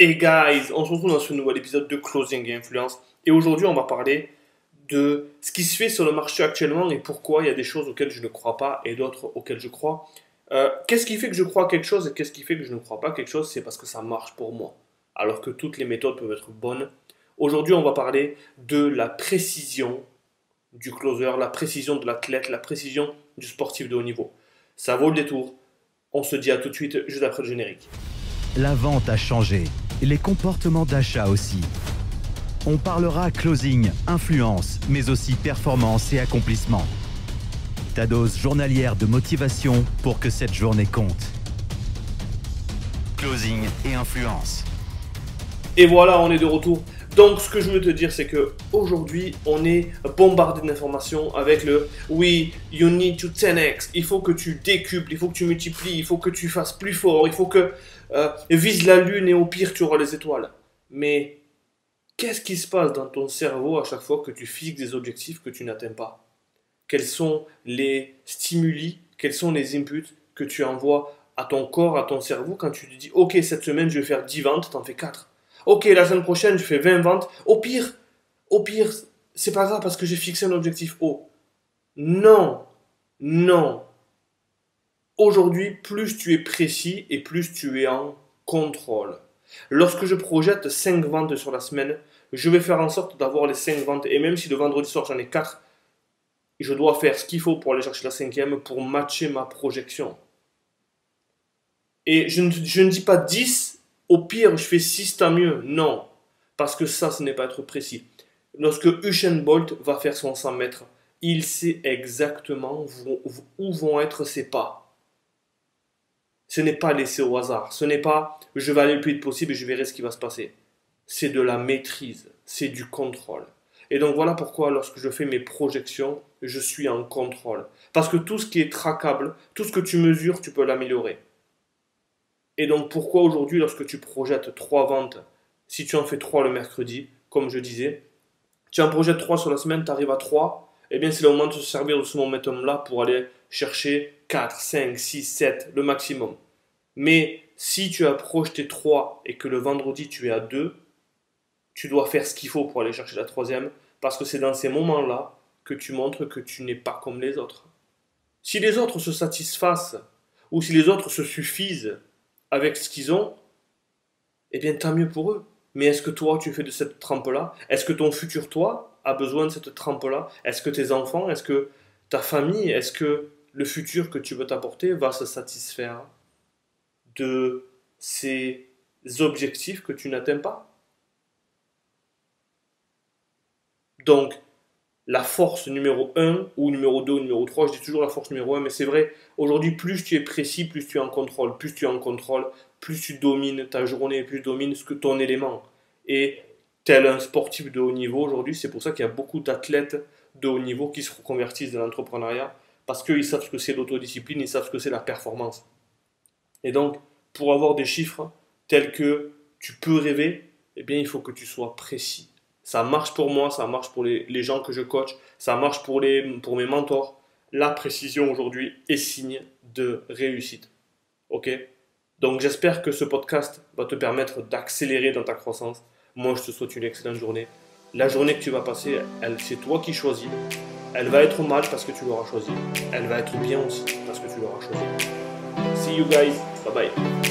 Hey guys, on se retrouve dans ce nouvel épisode de Closing et Influence. Et aujourd'hui, on va parler de ce qui se fait sur le marché actuellement et pourquoi il y a des choses auxquelles je ne crois pas et d'autres auxquelles je crois. Qu'est-ce qui fait que je crois quelque chose et qu'est-ce qui fait que je ne crois pas quelque chose? C'est parce que ça marche pour moi. Alors que toutes les méthodes peuvent être bonnes. Aujourd'hui, on va parler de la précision du closer, la précision de l'athlète, la précision du sportif de haut niveau. Ça vaut le détour. On se dit à tout de suite, juste après le générique. La vente a changé, les comportements d'achat aussi. On parlera closing, influence, mais aussi performance et accomplissement. Ta dose journalière de motivation pour que cette journée compte. Closing et influence. Et voilà, on est de retour. Donc, ce que je veux te dire, c'est que aujourd'hui, on est bombardé d'informations avec le oui, you need to 10x. Il faut que tu décuples, il faut que tu multiplies, il faut que tu fasses plus fort, il faut que vise la lune et au pire, tu auras les étoiles. Mais qu'est-ce qui se passe dans ton cerveau à chaque fois que tu fixes des objectifs que tu n'atteins pas? Quels sont les stimuli, quels sont les inputs que tu envoies à ton corps, à ton cerveau quand tu te dis ok, cette semaine, je vais faire 10 ventes, t'en fais 4. Ok, la semaine prochaine, je fais 20 ventes. Au pire, c'est pas grave parce que j'ai fixé un objectif haut. Non, non. Aujourd'hui, plus tu es précis et plus tu es en contrôle. Lorsque je projette 5 ventes sur la semaine, je vais faire en sorte d'avoir les 5 ventes. Et même si le vendredi soir, j'en ai 4, je dois faire ce qu'il faut pour aller chercher la 5e pour matcher ma projection. Et je ne dis pas 10. Au pire, je fais 6, tant mieux. Non, parce que ça, ce n'est pas être précis. Lorsque Usain Bolt va faire son 100 mètres, il sait exactement où vont être ses pas. Ce n'est pas laissé au hasard. Ce n'est pas je vais aller le plus vite possible et je verrai ce qui va se passer. C'est de la maîtrise, c'est du contrôle. Et donc voilà pourquoi lorsque je fais mes projections, je suis en contrôle. Parce que tout ce qui est traquable, tout ce que tu mesures, tu peux l'améliorer. Et donc pourquoi aujourd'hui, lorsque tu projettes 3 ventes, si tu en fais 3 le mercredi, comme je disais, tu en projettes 3 sur la semaine, tu arrives à 3, eh bien c'est le moment de se servir de ce momentum-là pour aller chercher 4, 5, 6, 7, le maximum. Mais si tu as projeté 3 et que le vendredi tu es à 2, tu dois faire ce qu'il faut pour aller chercher la 3e, parce que c'est dans ces moments-là que tu montres que tu n'es pas comme les autres. Si les autres se satisfassent, ou si les autres se suffisent, avec ce qu'ils ont, eh bien tant mieux pour eux. Mais est-ce que toi tu fais de cette trempe-là? Est-ce que ton futur toi a besoin de cette trempe-là? Est-ce que tes enfants, est-ce que ta famille, est-ce que le futur que tu veux t'apporter va se satisfaire de ces objectifs que tu n'atteins pas? Donc, la force numéro 1 ou numéro 2 ou numéro 3, je dis toujours la force numéro 1, mais c'est vrai, aujourd'hui, plus tu es précis, plus tu es en contrôle. Plus tu es en contrôle, plus tu domines ta journée, plus tu domines ton élément. Et tel un sportif de haut niveau aujourd'hui, c'est pour ça qu'il y a beaucoup d'athlètes de haut niveau qui se reconvertissent dans l'entrepreneuriat, parce qu'ils savent ce que c'est l'autodiscipline, ils savent ce que c'est la performance. Et donc, pour avoir des chiffres tels que tu peux rêver, eh bien, il faut que tu sois précis. Ça marche pour moi, ça marche pour les gens que je coach, ça marche pour mes mentors. La précision aujourd'hui est signe de réussite. Ok? Donc j'espère que ce podcast va te permettre d'accélérer dans ta croissance. Moi, je te souhaite une excellente journée. La journée que tu vas passer, c'est toi qui choisis. Elle va être mal parce que tu l'auras choisi. Elle va être bien aussi parce que tu l'auras choisi. See you guys. Bye bye.